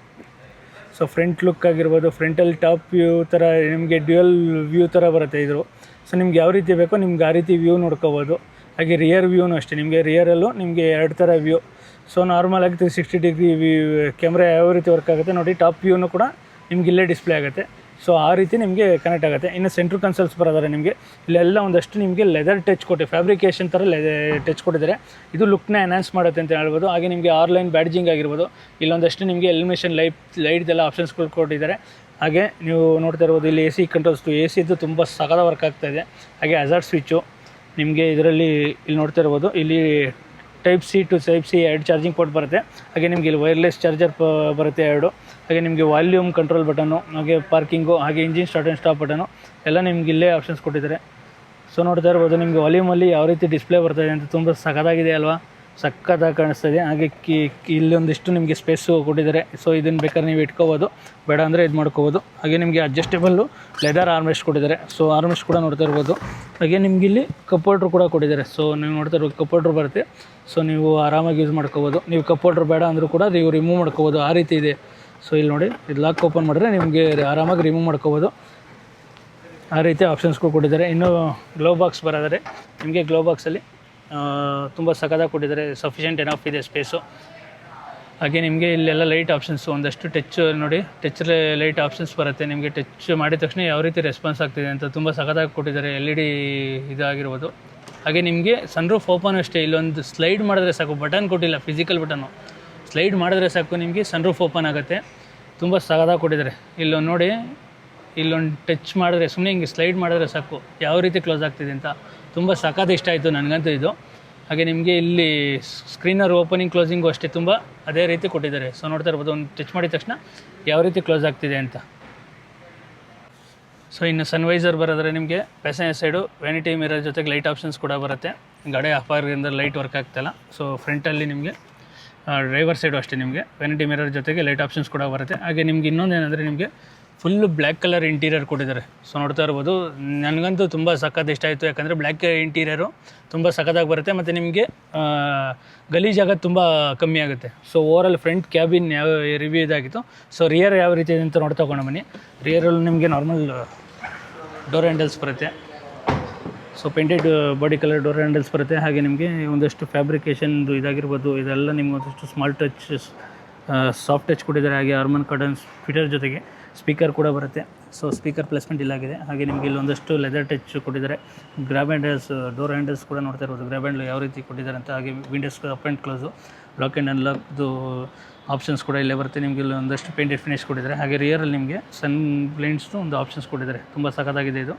ಸೊ ಫ್ರಂಟ್ ಲುಕ್ ಆಗಿರ್ಬೋದು, ಫ್ರಂಟಲ್ಲಿ ಟಾಪ್ ವ್ಯೂ ಥರ ನಿಮಗೆ ಡ್ಯುಯಲ್ ವ್ಯೂ ಥರ ಬರುತ್ತೆ ಇದು. ಸೊ ನಿಮ್ಗೆ ಯಾವ ರೀತಿ ಬೇಕೋ ನಿಮ್ಗೆ ಆ ರೀತಿ ವ್ಯೂ ನೋಡ್ಕೋಬೋದು. ಹಾಗೆ ರಿಯರ್ ವ್ಯೂನೂ ಅಷ್ಟೇ, ನಿಮಗೆ ರಿಯರಲ್ಲೂ ನಿಮಗೆ 2 ಥರ ವ್ಯೂ. ಸೊ ನಾರ್ಮಲಾಗಿ 360 ಡಿಗ್ರಿ ಕ್ಯಾಮ್ರಾ ಯಾವ ರೀತಿ ವರ್ಕ್ ಆಗುತ್ತೆ ನೋಡಿ, ಟಾಪ್ ವ್ಯೂನೂ ಕೂಡ ನಿಮ್ಗೆ ಇಲ್ಲೇ ಡಿಸ್ಪ್ಲೇ ಆಗುತ್ತೆ. ಸೊ ಆ ರೀತಿ ನಿಮಗೆ ಕನೆಕ್ಟ್ ಆಗುತ್ತೆ. ಇನ್ನು ಸೆಂಟ್ರ್ ಕನ್ಸೋಲ್ಸ್ ಬರೋದಾರೆ ನಿಮಗೆ ಇಲ್ಲೆಲ್ಲ ಒಂದಷ್ಟು ನಿಮಗೆ ಲೆದರ್ ಟಚ್ ಕೊಟ್ಟು ಫ್ಯಾಬ್ರಿಕೇಷನ್ ಥರ ಟಚ್ ಕೊಟ್ಟಿದ್ದಾರೆ. ಇದು ಲುಕ್ನ ಎನ್ಹಾನ್ಸ್ ಮಾಡುತ್ತೆ ಅಂತ ಹೇಳ್ಬೋದು. ಹಾಗೆ ನಿಮಗೆ ಆರ್ಲೈನ್ ಬ್ಯಾಡ್ಜಿಂಗ್ ಆಗಿರ್ಬೋದು, ಇಲ್ಲೊಂದಷ್ಟು ನಿಮಗೆ ಎಲಿಮಿನೇಷನ್ ಲೈಟ್ದೆಲ್ಲ ಆಪ್ಷನ್ಸ್ಗಳು ಕೊಟ್ಟಿದ್ದಾರೆ. ಹಾಗೆ ನೀವು ನೋಡ್ತಾ ಇರ್ಬೋದು ಇಲ್ಲಿ AC ಕಂಟ್ರೋಲ್ಸ್ದು, AC ಇದು ತುಂಬ ಸಖತ ವರ್ಕ್ ಆಗ್ತಾಯಿದೆ. ಹಾಗೆ ಹಜಾರ್ಡ್ ಸ್ವಿಚ್ಚು ನಿಮಗೆ ಇದರಲ್ಲಿ ಇಲ್ಲಿ ನೋಡ್ತಾ ಇರ್ಬೋದು. ಇಲ್ಲಿ Type-C to Type-C 2 charging port ಬರುತ್ತೆ. ಹಾಗೆ ನಿಮಗೆ ಇಲ್ಲಿ ವೈರ್ಲೆಸ್ ಚಾರ್ಜರ್ ಬರುತ್ತೆ 2. ಹಾಗೆ ನಿಮಗೆ ವಾಲ್ಯೂಮ್ ಕಂಟ್ರೋಲ್ ಬಟನು, ಹಾಗೆ ಪಾರ್ಕಿಂಗು, ಹಾಗೆ engine start and stop button ಎಲ್ಲ ನಿಮ್ಗೆ ಇಲ್ಲೇ ಆಪ್ಷನ್ಸ್ ಕೊಟ್ಟಿದ್ದಾರೆ. ಸೊ ನೋಡ್ತಾ ಇರ್ಬೋದು ನಿಮಗೆ ವಾಲ್ಯೂಮಲ್ಲಿ ಯಾವ ರೀತಿ ಡಿಸ್ಪ್ಲೇ ಬರ್ತಾಯಿದೆ ಅಂತ, ತುಂಬ ಸಖತ್ತಾಗಿದೆ ಅಲ್ವಾ, ಸಖತ್ತಾಗಿ ಕಾಣಿಸ್ತಾಯಿದೆ. ಹಾಗೆ ಇಲ್ಲೊಂದಿಷ್ಟು ನಿಮಗೆ ಸ್ಪೇಸು ಕೊಟ್ಟಿದ್ದಾರೆ. ಸೊ ಇದನ್ನು ಬೇಕಾದ್ರೆ ನೀವು ಇಟ್ಕೋಬೋದು, ಬೇಡ ಅಂದರೆ ಇದು ಮಾಡ್ಕೋಬೋದು. ಹಾಗೆ ನಿಮಗೆ ಅಡ್ಜಸ್ಟೇಬಲ್ಲು ಲೆದರ್ ಆರ್ಮೆಸ್ಟ್ ಕೊಟ್ಟಿದ್ದಾರೆ. ಸೊ ಆರ್ಮೆಸ್ಟ್ ಕೂಡ ನೋಡ್ತಾ ಇರ್ಬೋದು. ಹಾಗೆ ನಿಮ್ಗೆ ಇಲ್ಲಿ ಕಪ್ ಹೋಲ್ಡ್ರ್ ಕೂಡ ಕೊಟ್ಟಿದ್ದಾರೆ. ಸೊ ನೀವು ನೋಡ್ತಾ ಇರ್ಬೋದು ಕಪ್ ಹೋಲ್ಡ್ರ್ ಬರುತ್ತೆ. ಸೊ ನೀವು ಆರಾಮಾಗಿ ಯೂಸ್ ಮಾಡ್ಕೋಬೋದು. ನೀವು ಕಪ್ ಹೋಲ್ಡ್ರ್ ಬೇಡ ಅಂದರೂ ಕೂಡ ನೀವು ರಿಮೂವ್ ಮಾಡ್ಕೋಬೋದು, ಆ ರೀತಿ ಇದೆ. ಸೊ ಇಲ್ಲಿ ನೋಡಿ, ಇದು ಲಾಕ್ ಓಪನ್ ಮಾಡಿದ್ರೆ ನಿಮಗೆ ಆರಾಮಾಗಿ ರಿಮೂವ್ ಮಾಡ್ಕೋಬೋದು, ಆ ರೀತಿ ಆಪ್ಷನ್ಸ್ಗಳು ಕೊಟ್ಟಿದ್ದಾರೆ. ಇನ್ನು ಗ್ಲೋ ಬಾಕ್ಸ್ ಬರೋದಾರೆ ನಿಮಗೆ, ಗ್ಲೋ ಬಾಕ್ಸಲ್ಲಿ ತುಂಬ ಸಖತ್ತಾಗಿ ಕೊಟ್ಟಿದ್ದಾರೆ. ಸಫಿಷಿಯೆಂಟ್ ಎನಫ್ ಇದೆ ಸ್ಪೇಸು. ಹಾಗೆ ನಿಮಗೆ ಇಲ್ಲೆಲ್ಲ ಲೈಟ್ ಆಪ್ಷನ್ಸು ಒಂದಷ್ಟು ಟಚ್ ನೋಡಿ, ಟಚ್ ಲೈಟ್ ಆಪ್ಷನ್ಸ್ ಬರುತ್ತೆ. ನಿಮಗೆ ಟಚ್ ಮಾಡಿದ ತಕ್ಷಣ ಯಾವ ರೀತಿ ರೆಸ್ಪಾನ್ಸ್ ಆಗ್ತಿದೆ ಅಂತ ತುಂಬ ಸಖತ್ತಾಗಿ ಕೊಟ್ಟಿದ್ದಾರೆ. LED ಇದಾಗಿರ್ಬೋದು. ಹಾಗೆ ನಿಮಗೆ ಸನ್ರೂಫ್ ಓಪನ್ ಅಷ್ಟೇ, ಇಲ್ಲೊಂದು ಸ್ಲೈಡ್ ಮಾಡಿದ್ರೆ ಸಾಕು, ಬಟನ್ ಕೊಟ್ಟಿಲ್ಲ, ಫಿಸಿಕಲ್ ಬಟನ್ನು ಸ್ಲೈಡ್ ಮಾಡಿದ್ರೆ ಸಾಕು ನಿಮಗೆ ಸನ್ರೂಫ್ ಓಪನ್ ಆಗುತ್ತೆ. ತುಂಬ ಸಖತ್ತಾಗಿ ಕೊಟ್ಟಿದ್ದಾರೆ. ಇಲ್ಲೊಂದು ನೋಡಿ, ಇಲ್ಲೊಂದು ಟಚ್ ಮಾಡಿದ್ರೆ ಸುಮ್ಮನೆ ಹಿಂಗೆ ಸ್ಲೈಡ್ ಮಾಡಿದ್ರೆ ಸಾಕು ಯಾವ ರೀತಿ ಕ್ಲೋಸ್ ಆಗ್ತಿದೆ ಅಂತ, ತುಂಬ ಸಖತ್ ಇಷ್ಟ ಆಯಿತು ನನಗಂತೂ ಇದು. ಹಾಗೆ ನಿಮಗೆ ಇಲ್ಲಿ ಸ್ಕ್ರೀನರ್ ಓಪನಿಂಗ್ ಕ್ಲೋಸಿಂಗು ಅಷ್ಟೇ ತುಂಬ ಅದೇ ರೀತಿ ಕೊಟ್ಟಿದ್ದಾರೆ. ಸೊ ನೋಡ್ತಾ ಇರ್ಬೋದು, ಒಂದು ಟಚ್ ಮಾಡಿದ ತಕ್ಷಣ ಯಾವ ರೀತಿ ಕ್ಲೋಸ್ ಆಗ್ತಿದೆ ಅಂತ. ಸೊ ಇನ್ನು ಸನ್ವೈಸರ್ ಬರೋದ್ರೆ ನಿಮಗೆ ಪ್ಯಾಸೆಂಜರ್ ಸೈಡು ವ್ಯಾನಿಟಿ ಮಿರರ್ ಜೊತೆಗೆ ಲೈಟ್ ಆಪ್ಷನ್ಸ್ ಕೂಡ ಬರುತ್ತೆ. ಗಾಡಿ ಆಫ್ ಆಗಿರೋದ್ರಿಂದ ಲೈಟ್ ವರ್ಕ್ ಆಗ್ತಾಯಿಲ್ಲ. ಸೊ ಫ್ರಂಟಲ್ಲಿ ನಿಮಗೆ ಡ್ರೈವರ್ ಸೈಡು ಅಷ್ಟೇ ನಿಮಗೆ ವ್ಯಾನಿಟಿ ಮಿರರ್ ಜೊತೆಗೆ ಲೈಟ್ ಆಪ್ಷನ್ಸ್ ಕೂಡ ಬರುತ್ತೆ. ಹಾಗೆ ನಿಮ್ಗೆ ಇನ್ನೊಂದೇನೆಂದರೆ ನಿಮಗೆ ಫುಲ್ಲು ಬ್ಲ್ಯಾಕ್ ಕಲರ್ ಇಂಟೀರಿಯರ್ ಕೊಟ್ಟಿದ್ದಾರೆ. ಸೊ ನೋಡ್ತಾ ಇರ್ಬೋದು, ನನಗಂತೂ ತುಂಬ ಸಖತ್ ಇಷ್ಟ ಆಯಿತು. ಯಾಕಂದರೆ ಬ್ಲ್ಯಾಕ್ ಇಂಟೀರಿಯರು ತುಂಬ ಸಖತ್ತಾಗಿ ಬರುತ್ತೆ ಮತ್ತು ನಿಮಗೆ ಗಲೀಜಾಗೋದು ತುಂಬ ಕಮ್ಮಿ ಆಗುತ್ತೆ. ಸೊ ಓವರಾಲ್ ಫ್ರಂಟ್ ಕ್ಯಾಬಿನ್ ಯಾವ ರಿವ್ಯೂ ಇದಾಗಿತ್ತು. ಸೊ ರಿಯರ್ ಯಾವ ರೀತಿ ಇದೆ ಅಂತ ನೋಡ್ತಾ ತಗೊಂಡು ಬನ್ನಿ. ರಿಯರಲ್ಲಿ ನಿಮಗೆ ನಾರ್ಮಲ್ ಡೋರ್ ಹ್ಯಾಂಡಲ್ಸ್ ಬರುತ್ತೆ. So painted body colour door handles ಬರುತ್ತೆ. ಹಾಗೆ ನಿಮಗೆ ಒಂದಷ್ಟು ಫ್ಯಾಬ್ರಿಕೇಷನ್ದು ಇದಾಗಿರ್ಬೋದು, ಇದೆಲ್ಲ ನಿಮ್ಗೆ ಒಂದಷ್ಟು ಸ್ಮಾಲ್ ಟಚ್ ಸಾಫ್ಟ್ ಟಚ್ ಕೊಟ್ಟಿದ್ದಾರೆ. ಹಾಗೆ ಹಾರ್ಮನ್ ಕರ್ಟನ್ಸ್ ಫಿಟರ್ ಜೊತೆಗೆ ಸ್ಪೀಕರ್ ಕೂಡ ಬರುತ್ತೆ. ಸೊ ಸ್ಪೀಕರ್ ಪ್ಲೇಸ್ಮೆಂಟ್ ಇಲ್ಲಾಗಿದೆ. ಹಾಗೆ ನಿಮಗೆ ಇಲ್ಲೊಂದಷ್ಟು ಲೆದರ್ ಟಚ್ ಕೊಟ್ಟಿದ್ದಾರೆ. ಗ್ರ್ಯಾಬ್ ಹ್ಯಾಂಡಲ್ಸ್, ಡೋರ್ ಹ್ಯಾಂಡಲ್ಸ್ ಕೂಡ ನೋಡ್ತಾ ಇರ್ಬೋದು, ಗ್ರ್ಯಾಬ್ ಹ್ಯಾಂಡಲ್ ಯಾವ ರೀತಿ ಕೊಟ್ಟಿದ್ದಾರೆ ಅಂತ. ಹಾಗೆ windows up and close, lock and ಅನ್ಲಾಕ್ದು ಆಪ್ಷನ್ಸ್ ಕೂಡ ಇಲ್ಲೇ ಬರುತ್ತೆ. ನಿಮಗೆ ಇಲ್ಲಿ ಒಂದಷ್ಟು ಪೇಂಟೆಡ್ ಫಿನಿಶ್ ಕೊಟ್ಟಿದ್ದಾರೆ. ಹಾಗೆ ರಿಯರಲ್ಲಿ ನಿಮಗೆ ಸನ್ ಬ್ಲೈಂಡ್ಸ್ದು ಒಂದು ಆಪ್ಷನ್ಸ್ ಕೊಟ್ಟಿದ್ದಾರೆ. ತುಂಬ ಸಖತ್ತಾಗಿದೆ ಇದು.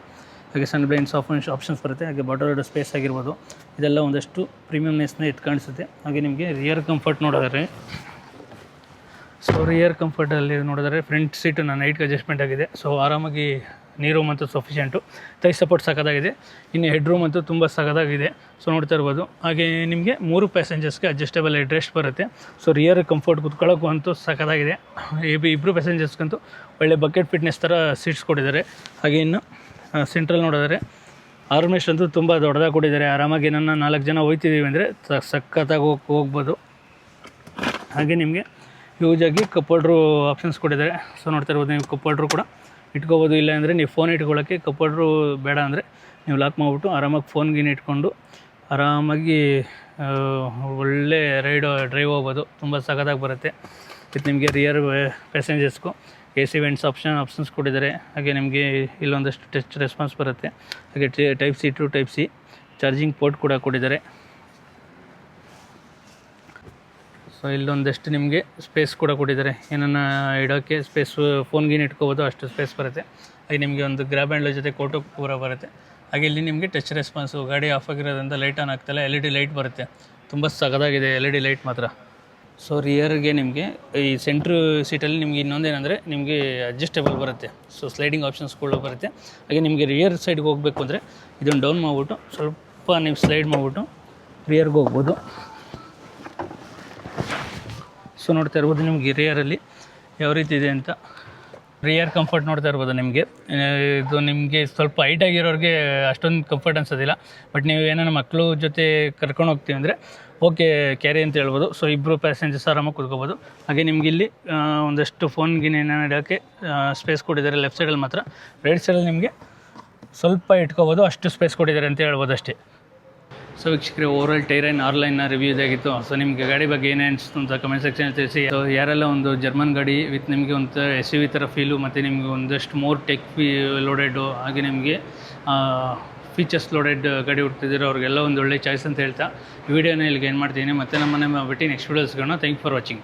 ಹಾಗೆ ಸನ್ ಬ್ಲೈಂಡ್ಸ್ ಆಪ್ಷನ್ಸ್ ಬರುತ್ತೆ. ಹಾಗೆ ಬಾಟಲ್ ಸ್ಪೇಸ್ ಆಗಿರ್ಬೋದು, ಇದೆಲ್ಲ ಒಂದಷ್ಟು ಪ್ರೀಮಿಯಮ್ನೆಸ್ನ ಎತ್ತು ಕಾಣಿಸುತ್ತೆ. ಹಾಗೆ ನಿಮಗೆ ರಿಯರ್ ಕಂಫರ್ಟ್ ನೋಡಿದ್ರೆ, ಸೊ ರಿಯರ್ ಕಂಫರ್ಟಲ್ಲಿ ನೋಡಿದ್ರೆ ಫ್ರಂಟ್ ಸೀಟು ನಾನು ಹೈಟ್ಗೆ ಅಡ್ಜಸ್ಟ್ಮೆಂಟ್ ಆಗಿದೆ. ಸೊ ಆರಾಮಾಗಿ ನೀ ರೂಮ್ ಅಂತೂ ಸಫಿಷಿಯೆಂಟು, ಥೈ ಸಪೋರ್ಟ್ ಸಖತ್ತಾಗಿದೆ. ಇನ್ನು ಹೆಡ್ ರೂಮ್ ಅಂತೂ ತುಂಬ ಸಖತ್ತಾಗಿದೆ. ಸೊ ನೋಡ್ತಾ ಇರ್ಬೋದು. ಹಾಗೆ ನಿಮಗೆ 3 ಪ್ಯಾಸೆಂಜರ್ಸ್ಗೆ ಅಡ್ಜಸ್ಟೇಬಲ್ ಹೆಡ್ ರೆಸ್ಟ್ ಬರುತ್ತೆ. ಸೊ ರಿಯರ್ ಕಂಫರ್ಟ್ ಕೂತ್ಕೊಳ್ಳೋಕ್ಕೂ ಅಂತೂ ಸಖತ್ತಾಗಿದೆ. ಇಬ್ಬರು ಪ್ಯಾಸೆಂಜರ್ಸ್ಗಂತೂ ಒಳ್ಳೆ ಬಕೆಟ್ ಫಿಟ್ನೆಸ್ ಥರ ಸೀಟ್ಸ್ ಕೊಟ್ಟಿದ್ದಾರೆ. ಹಾಗೆ ಇನ್ನು ಸೆಂಟ್ರಲ್ ನೋಡಿದರೆ ಆರ್ಮ್ರೆಸ್ಟ್ ಅಂತೂ ತುಂಬ ದೊಡ್ಡದಾಗಿ ಕೊಟ್ಟಿದ್ದಾರೆ. ಆರಾಮಾಗಿ ನನ್ನ 4 ಜನ ಹೋಗ್ತಿದ್ದೀವಿ ಅಂದರೆ ಸಖತ್ತಾಗಿ ಹೋಗ್ಬೋದು. ಹಾಗೆ ನಿಮಗೆ ಯೂಸಾಗಿ ಕಪ್ ಹೋಲ್ಡ್ರು ಆಪ್ಷನ್ಸ್ ಕೊಟ್ಟಿದ್ದಾರೆ. ಸೊ ನೋಡ್ತಾ ಇರ್ಬೋದು, ನೀವು ಕಪ್ ಹೋಲ್ಡ್ರು ಕೂಡ ಇಟ್ಕೋಬೋದು. ಇಲ್ಲ ಅಂದರೆ ನೀವು ಫೋನ್ ಇಟ್ಕೊಳ್ಳೋಕ್ಕೆ ಕಪ್ ಹೋಲ್ಡ್ರು ಬೇಡ ಅಂದರೆ ನೀವು ಲಾಕ್ ಮಾಡಿಬಿಟ್ಟು ಆರಾಮಾಗಿ ಫೋನ್ಗಿನ ಇಟ್ಕೊಂಡು ಆರಾಮಾಗಿ ಒಳ್ಳೆ ಡ್ರೈವ್ ಹೋಗ್ಬೋದು. ತುಂಬ ಸಖತ್ತಾಗಿ ಬರುತ್ತೆ. ಇದು ನಿಮಗೆ ರಿಯರ್ ಪ್ಯಾಸೆಂಜರ್ಸ್ಗೂ AC ವೆಂಟ್ಸ್ ಆಪ್ಷನ್ಸ್ ಕೊಟ್ಟಿದ್ದಾರೆ. ಹಾಗೆ ನಿಮಗೆ ಇಲ್ಲೊಂದಷ್ಟು ಟಚ್ ರೆಸ್ಪಾನ್ಸ್ ಬರುತ್ತೆ. ಹಾಗೆ type C to type C charging port ಕೂಡ ಕೊಟ್ಟಿದ್ದಾರೆ. ಸೊ ಇಲ್ಲೊಂದಷ್ಟು ನಿಮಗೆ ಸ್ಪೇಸ್ ಕೂಡ ಕೊಟ್ಟಿದ್ದಾರೆ. ಏನನ್ನ ಇಡೋಕ್ಕೆ ಸ್ಪೇಸ್, ಫೋನ್ಗೇನು ಇಟ್ಕೋಬೋದು ಅಷ್ಟು ಸ್ಪೇಸ್ ಬರುತ್ತೆ. ಹಾಗೆ ನಿಮಗೆ ಒಂದು ಗ್ರ್ಯಾಬ್ ಹ್ಯಾಂಡ್ಲ್ ಜೊತೆ ಕೋಟು ಕೂಡ ಬರುತ್ತೆ. ಹಾಗೆ ಇಲ್ಲಿ ನಿಮಗೆ ಟಚ್ ರೆಸ್ಪಾನ್ಸು, ಗಾಡಿ ಆಫ್ ಆಗಿರೋದ್ರಿಂದ ಲೈಟ್ ಆನ್ ಆಗ್ತಲ್ಲ, LED ಲೈಟ್ ಬರುತ್ತೆ. ತುಂಬ ಸಖತ್ತಾಗಿದೆ LED ಲೈಟ್ ಮಾತ್ರ. ಸೊ ರಿಯರ್ಗೆ ನಿಮಗೆ ಈ ಸೆಂಟ್ರ್ ಸೀಟಲ್ಲಿ ನಿಮಗೆ ಇನ್ನೊಂದೇನೆಂದರೆ ನಿಮಗೆ ಅಡ್ಜಸ್ಟೇಬಲ್ ಬರುತ್ತೆ. ಸೊ ಸ್ಲೈಡಿಂಗ್ ಆಪ್ಷನ್ಸ್ ಕೂಡ ಬರುತ್ತೆ. ಹಾಗೆ ನಿಮಗೆ ರಿಯರ್ ಸೈಡ್ಗೆ ಹೋಗಬೇಕು ಅಂದರೆ ಇದನ್ನು ಡೌನ್ ಮಾಡಿಬಿಟ್ಟು ಸ್ವಲ್ಪ ನೀವು ಸ್ಲೈಡ್ ಮಾಡಿಬಿಟ್ಟು ರಿಯರ್ಗೆ ಹೋಗ್ಬೋದು. ಸೊ ನೋಡ್ತಾ ಇರ್ಬೋದು ನಿಮಗೆ ರಿಯರಲ್ಲಿ ಯಾವ ರೀತಿ ಇದೆ ಅಂತ. ರಿಯರ್ ಕಂಫರ್ಟ್ ನೋಡ್ತಾ ಇರ್ಬೋದು ನಿಮಗೆ. ಇದು ನಿಮಗೆ ಸ್ವಲ್ಪ ಹೈಟಾಗಿರೋರಿಗೆ ಅಷ್ಟೊಂದು ಕಂಫರ್ಟ್ ಅನ್ಸೋದಿಲ್ಲ. ಬಟ್ ನೀವು ಏನಾರ ಮಕ್ಕಳು ಜೊತೆ ಕರ್ಕೊಂಡು ಹೋಗ್ತೀವಿ ಅಂದರೆ ಓಕೆ ಕ್ಯಾರಿ ಅಂತ ಹೇಳ್ಬೋದು. ಸೊ ಇಬ್ಬರು ಪ್ಯಾಸೆಂಜರ್ಸ್ ಆರಾಮಾಗಿ ಕೂತ್ಕೋಬೋದು. ಹಾಗೆ ನಿಮ್ಗೆ ಇಲ್ಲಿ ಒಂದಷ್ಟು ಫೋನ್ಗಿನ ಏನೇನು ಇಡೋಕ್ಕೆ ಸ್ಪೇಸ್ ಕೊಟ್ಟಿದ್ದಾರೆ ಲೆಫ್ಟ್ ಸೈಡಲ್ಲಿ ಮಾತ್ರ. ರೈಟ್ ಸೈಡಲ್ಲಿ ನಿಮಗೆ ಸ್ವಲ್ಪ ಇಟ್ಕೋಬೋದು, ಅಷ್ಟು ಸ್ಪೇಸ್ ಕೊಟ್ಟಿದ್ದಾರೆ ಅಂತ ಹೇಳ್ಬೋದು ಅಷ್ಟೇ. ಸೊ ವೀಕ್ಷಕರೇ, ಓವರಾಲ್ ಟೈರೈನ್ ಆರ್ಲೈನ್ನ ರಿವ್ಯೂ ಇದಾಗಿತ್ತು. ಸೊ ನಿಮಗೆ ಗಾಡಿ ಬಗ್ಗೆ ಏನೇ ಅನಿಸ್ತು ಅಂತ ಕಮೆಂಟ್ ಸೆಕ್ಷನ್ ತಿಳಿಸಿ. ಸೊ ಯಾರೆಲ್ಲ ಒಂದು ಜರ್ಮನ್ ಗಾಡಿ ವಿತ್ ನಿಮಗೆ ಒಂದು SUV ಥರ ಫೀಲು ಮತ್ತು ನಿಮಗೆ ಒಂದಷ್ಟು ಮೋರ್ ಟೆಕ್ ಲೋಡೆಡು, ಹಾಗೆ ನಿಮಗೆ ಫೀಚರ್ಸ್ ಲೋಡೆಡ್ ಗಾಡಿ ಹುಡ್ತಿದ್ದೀರೋ ಅವ್ರಿಗೆಲ್ಲ ಒಂದು ಒಳ್ಳೆ ಚಾಯ್ಸ್ ಅಂತ ಹೇಳ್ತಾ ಈ ವಿಡಿಯೋನ ಇಲ್ಲಿಗೆ ಏನು ಮಾಡ್ತೀನಿ. ಮತ್ತೆ ನಮ್ಮನೆ ಬಿಟ್ಟು ನೆಕ್ಸ್ಟ್ ವೀಡಿಯೋಸ್ಗಳನ್ನ ಥ್ಯಾಂಕ್ ಫಾರ್ ವಾಚಿಂಗ್.